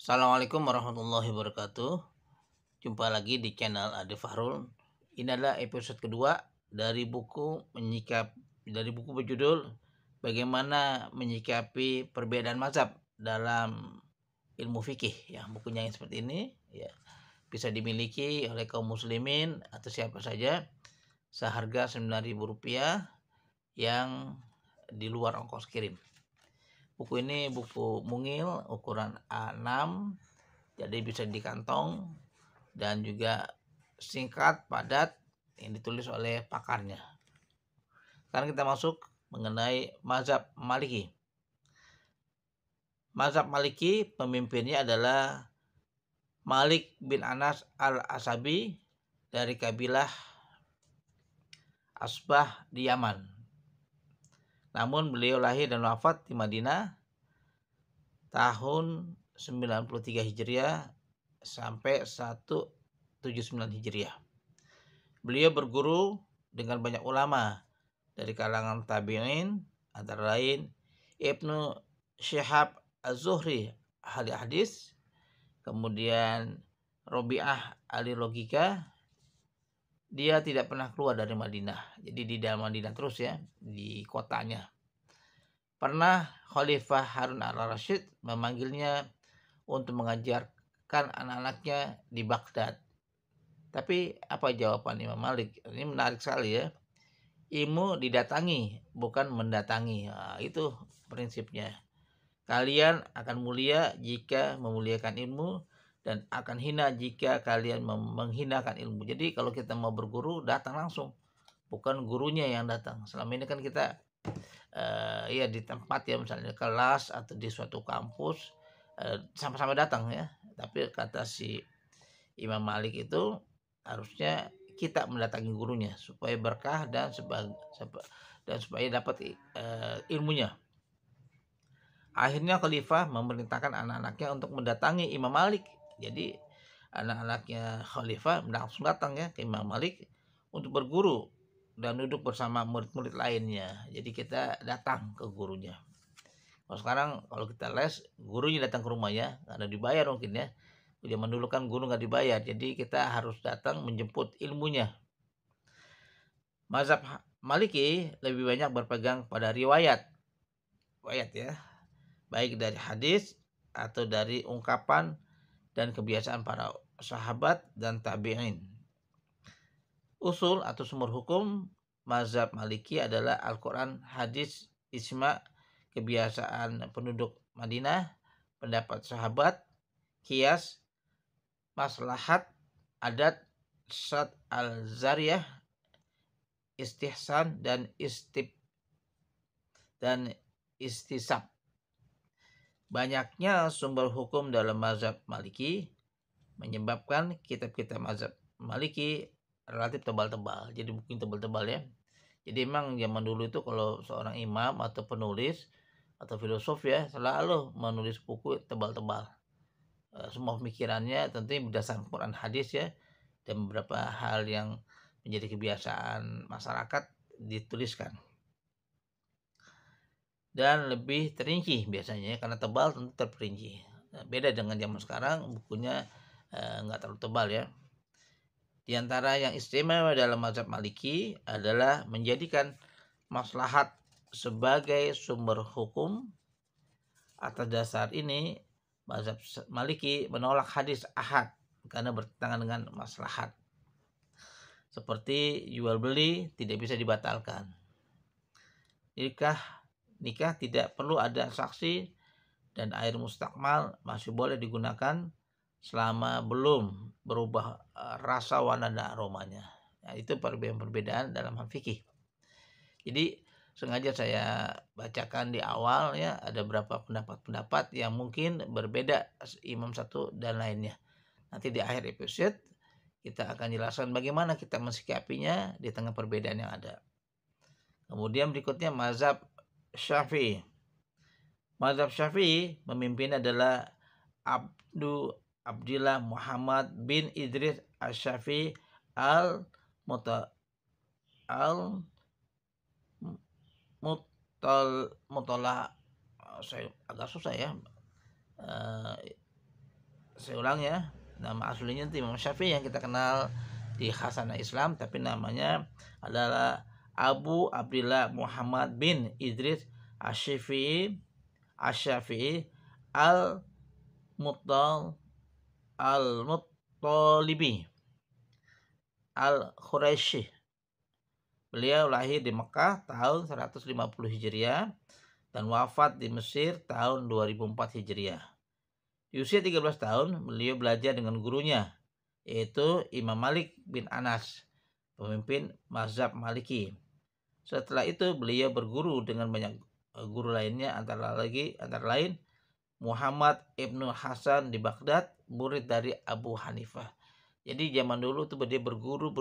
Assalamualaikum warahmatullahi wabarakatuh. Jumpa lagi di channel Ade Fahrul. Ini adalah episode kedua dari buku berjudul Bagaimana Menyikapi Perbedaan Mazhab dalam Ilmu Fikih. Ya, bukunya yang seperti ini ya, bisa dimiliki oleh kaum muslimin atau siapa saja seharga Rp9.000 yang di luar ongkos kirim. Buku ini buku mungil ukuran A6, jadi bisa di kantong dan juga singkat, padat, yang ditulis oleh pakarnya. Sekarang kita masuk mengenai mazhab Maliki. Mazhab Maliki pemimpinnya adalah Malik bin Anas al-Asabi dari kabilah Asbah di Yaman. Namun beliau lahir dan wafat di Madinah tahun 93 Hijriah sampai 179 Hijriah. Beliau berguru dengan banyak ulama dari kalangan tabi'in, antara lain Ibnu Syihab Az-Zuhri ahli hadis, kemudian Robi'ah ahli logika. Dia tidak pernah keluar dari Madinah, jadi di dalam Madinah terus ya, di kotanya. Pernah Khalifah Harun al-Rasyid memanggilnya untuk mengajarkan anak-anaknya di Baghdad. Tapi apa jawaban Imam Malik? Ini menarik sekali ya. Ilmu didatangi, bukan mendatangi. Nah, itu prinsipnya. Kalian akan mulia jika memuliakan ilmu, dan akan hina jika kalian menghinakan ilmu. Jadi kalau kita mau berguru, datang langsung, bukan gurunya yang datang. Selama ini kan kita ya di tempat ya, misalnya di kelas atau di suatu kampus, sama-sama datang ya. Tapi kata si Imam Malik itu harusnya kita mendatangi gurunya supaya berkah dan supaya dapat ilmunya. Akhirnya Khalifah memerintahkan anak-anaknya untuk mendatangi Imam Malik. Jadi anak-anaknya Khalifah langsung datang ya ke Imam Malik untuk berguru dan duduk bersama murid-murid lainnya. Jadi kita datang ke gurunya. Kalau sekarang kalau kita les, gurunya datang ke rumahnya karena dibayar mungkin ya. Zaman dulu kan guru nggak dibayar, jadi kita harus datang menjemput ilmunya. Mazhab Maliki lebih banyak berpegang pada riwayat ya, baik dari hadis atau dari ungkapan dan kebiasaan para sahabat dan tabi'in. Usul atau sumber hukum mazhab Maliki adalah Al-Quran, hadis, ijma, kebiasaan penduduk Madinah, pendapat sahabat, qiyas, maslahat, adat, syad al-zariyah, istihsan, dan istisab. Banyaknya sumber hukum dalam mazhab Maliki menyebabkan kitab-kitab mazhab Maliki relatif tebal-tebal. Jadi buku tebal-tebal ya. Jadi memang zaman dulu itu kalau seorang imam atau penulis atau filosof ya, selalu menulis buku tebal-tebal. Semua pemikirannya tentunya berdasarkan Quran hadis ya, dan beberapa hal yang menjadi kebiasaan masyarakat dituliskan. Dan lebih terinci biasanya karena tebal tentu terperinci. Beda dengan zaman sekarang, bukunya nggak terlalu tebal ya. Di antara yang istimewa dalam mazhab Maliki adalah menjadikan maslahat sebagai sumber hukum. Atas dasar ini, mazhab Maliki menolak hadis ahad karena bertentangan dengan maslahat. Seperti jual beli tidak bisa dibatalkan. Nikah tidak perlu ada saksi, dan air mustakmal masih boleh digunakan selama belum berubah rasa, warna, dan aromanya. Nah, itu perbedaan dalam hal fikih. Jadi sengaja saya bacakan di awal ya, ada beberapa pendapat-pendapat yang mungkin berbeda imam satu dan lainnya. Nanti di akhir episode kita akan jelaskan bagaimana kita mensikapinya di tengah perbedaan yang ada. Kemudian berikutnya mazhab Syafi'i. Mazhab Syafi'i memimpin adalah Abdullah Muhammad bin Idris Asy-Syafi'i al-Mutala saya agak susah ya. Saya ulang ya, nama aslinya itu Imam Syafi'i yang kita kenal di Hasanah Islam, tapi namanya adalah Abu Abdillah Muhammad bin Idris Asy-Syafi'i Al-Muttal Al-Muttalibi Al-Quraisy. Beliau lahir di Mekah tahun 150 Hijriah dan wafat di Mesir tahun 2004 Hijriah. Di usia 13 tahun, beliau belajar dengan gurunya, yaitu Imam Malik bin Anas, pemimpin mazhab Maliki. Setelah itu, beliau berguru dengan banyak guru lainnya, antara lain Muhammad Ibnu Hasan di Baghdad, murid dari Abu Hanifah. Jadi zaman dulu tuh dia berguru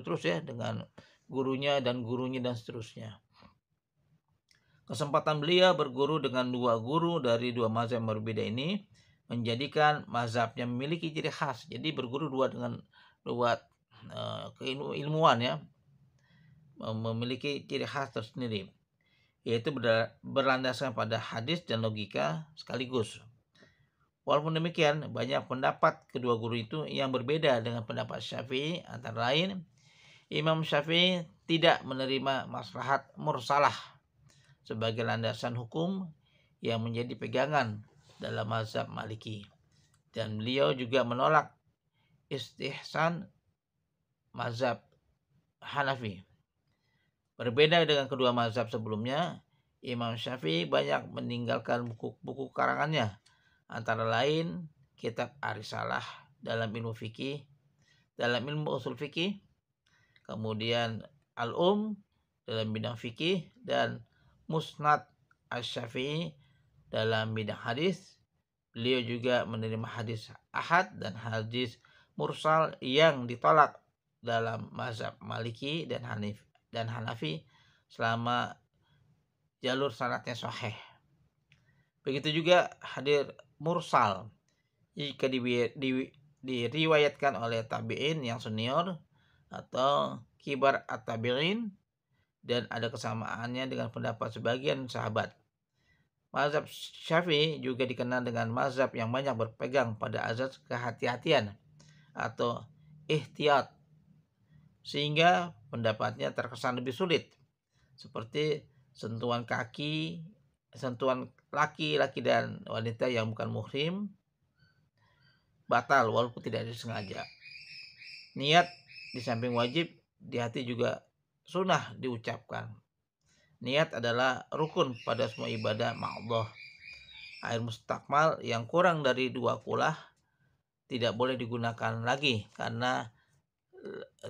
terus ya dengan gurunya dan seterusnya. Kesempatan beliau berguru dengan dua guru dari dua mazhab yang berbeda ini menjadikan mazhabnya memiliki ciri khas. Jadi berguru dengan dua keilmuan ya, memiliki ciri khas tersendiri, yaitu berlandaskan pada hadis dan logika sekaligus. Walaupun demikian, banyak pendapat kedua guru itu yang berbeda dengan pendapat Syafi'i. Antara lain, Imam Syafi'i tidak menerima maslahat mursalah sebagai landasan hukum yang menjadi pegangan dalam mazhab Maliki, dan beliau juga menolak istihsan mazhab Hanafi. Berbeda dengan kedua mazhab sebelumnya, Imam Syafi'i banyak meninggalkan buku-buku karangannya, antara lain kitab Ar-Risalah dalam ilmu usul fikih, kemudian Al-Um dalam bidang fikih, dan Musnad Asy-Syafi'i dalam bidang hadis. Beliau juga menerima hadis ahad dan hadis mursal yang ditolak dalam mazhab Maliki dan Hanafi selama jalur sanadnya sahih. Begitu juga hadis mursal jika diriwayatkan oleh tabi'in yang senior atau kibar at-tabi'in dan ada kesamaannya dengan pendapat sebagian sahabat. Mazhab Syafi'i juga dikenal dengan mazhab yang banyak berpegang pada azas kehati-hatian atau ihtiyat, sehingga pendapatnya terkesan lebih sulit, seperti sentuhan laki-laki dan wanita yang bukan muhrim batal walaupun tidak disengaja. Niat di samping wajib di hati juga sunnah diucapkan. Niat adalah rukun pada semua ibadah ma'allah. Air mustakmal yang kurang dari 2 kulah tidak boleh digunakan lagi karena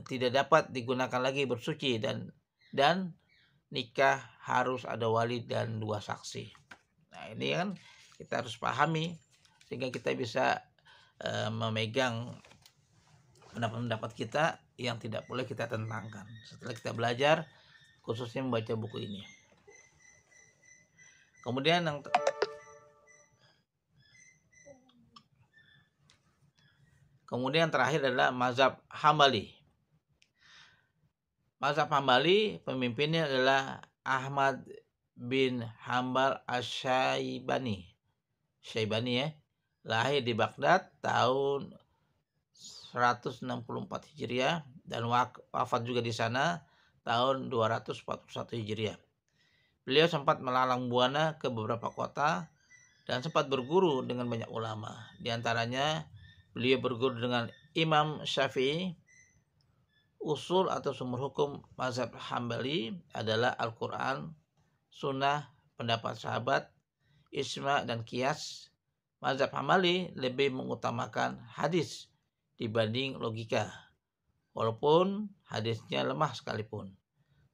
tidak dapat digunakan lagi bersuci, dan nikah harus ada wali dan 2 saksi. Nah, ini kan kita harus pahami sehingga kita bisa memegang pendapat kita yang tidak boleh kita tentangkan setelah kita belajar, khususnya membaca buku ini. Kemudian terakhir adalah mazhab Hambali. Mazhab Hambali pemimpinnya adalah Ahmad bin Hambal Asy-Syaibani. Ya. Lahir di Baghdad tahun 164 Hijriah dan wafat juga di sana tahun 241 Hijriah. Beliau sempat melalang buana ke beberapa kota dan sempat berguru dengan banyak ulama. Di antaranya beliau berguru dengan Imam Syafi'i. Usul atau sumber hukum mazhab Hambali adalah Al-Quran, Sunnah, pendapat sahabat, Ijma' dan Qiyas. Mazhab Hambali lebih mengutamakan hadis dibanding logika, walaupun hadisnya lemah sekalipun.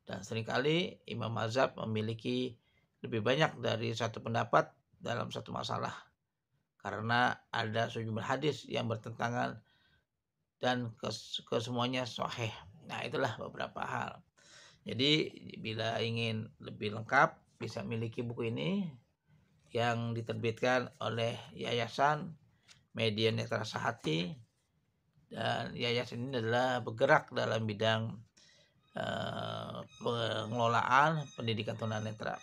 Dan seringkali imam mazhab memiliki lebih banyak dari satu pendapat dalam satu masalah, karena ada sejumlah hadis yang bertentangan dan kesemuanya sahih. Nah, itulah beberapa hal. Jadi bila ingin lebih lengkap bisa miliki buku ini yang diterbitkan oleh Yayasan Media Netra Sehati, dan yayasan ini adalah bergerak dalam bidang pengelolaan pendidikan tunanetra.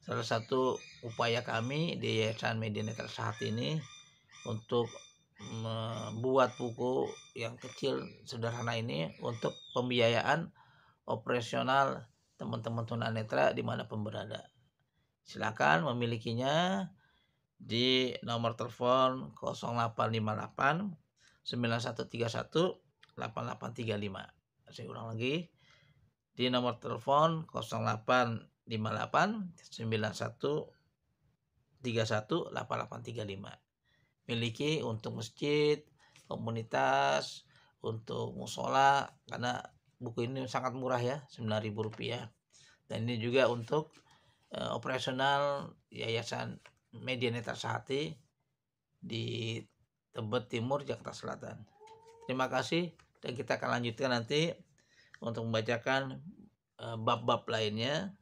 Salah satu upaya kami di Yayasan Media Netra Sehati ini untuk membuat buku yang kecil sederhana ini untuk pembiayaan operasional teman-teman tunanetra dimanapun berada. Silakan memilikinya di nomor telepon 0858 9131 8835. Saya ulang lagi, di nomor telepon 0858 9131 8835. Miliki untuk masjid, komunitas, untuk musola, karena buku ini sangat murah ya, Rp9.000. Dan ini juga untuk operasional Yayasan Media Netra Sehati di Tebet Timur, Jakarta Selatan. Terima kasih, dan kita akan lanjutkan nanti untuk membacakan bab-bab lainnya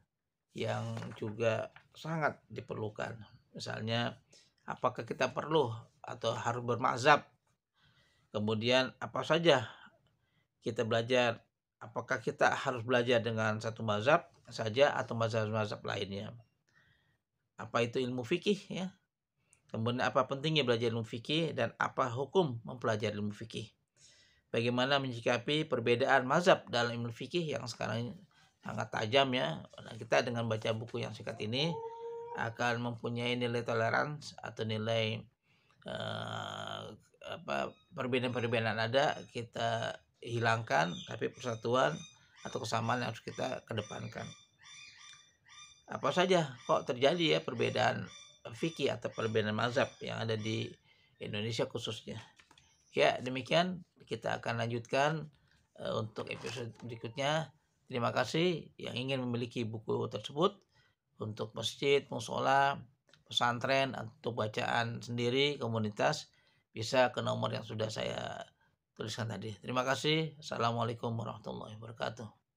yang juga sangat diperlukan. Misalnya, apakah kita perlu atau harus bermazhab? Kemudian apa saja kita belajar? Apakah kita harus belajar dengan satu mazhab saja atau mazhab-mazhab lainnya? Apa itu ilmu fikih ya? Kemudian apa pentingnya belajar ilmu fikih dan apa hukum mempelajari ilmu fikih? Bagaimana menyikapi perbedaan mazhab dalam ilmu fikih yang sekarang sangat tajam ya? Nah, kita dengan baca buku yang singkat ini akan mempunyai nilai toleransi atau nilai perbedaan-perbedaan ada kita hilangkan, tapi persatuan atau kesamaan yang harus kita kedepankan. Apa saja kok terjadi ya perbedaan fikih atau perbedaan mazhab yang ada di Indonesia khususnya. Ya, demikian kita akan lanjutkan untuk episode berikutnya. Terima kasih yang ingin memiliki buku tersebut untuk masjid, musola, pesantren, untuk bacaan sendiri, komunitas, bisa ke nomor yang sudah saya tuliskan tadi. Terima kasih. Assalamualaikum warahmatullahi wabarakatuh.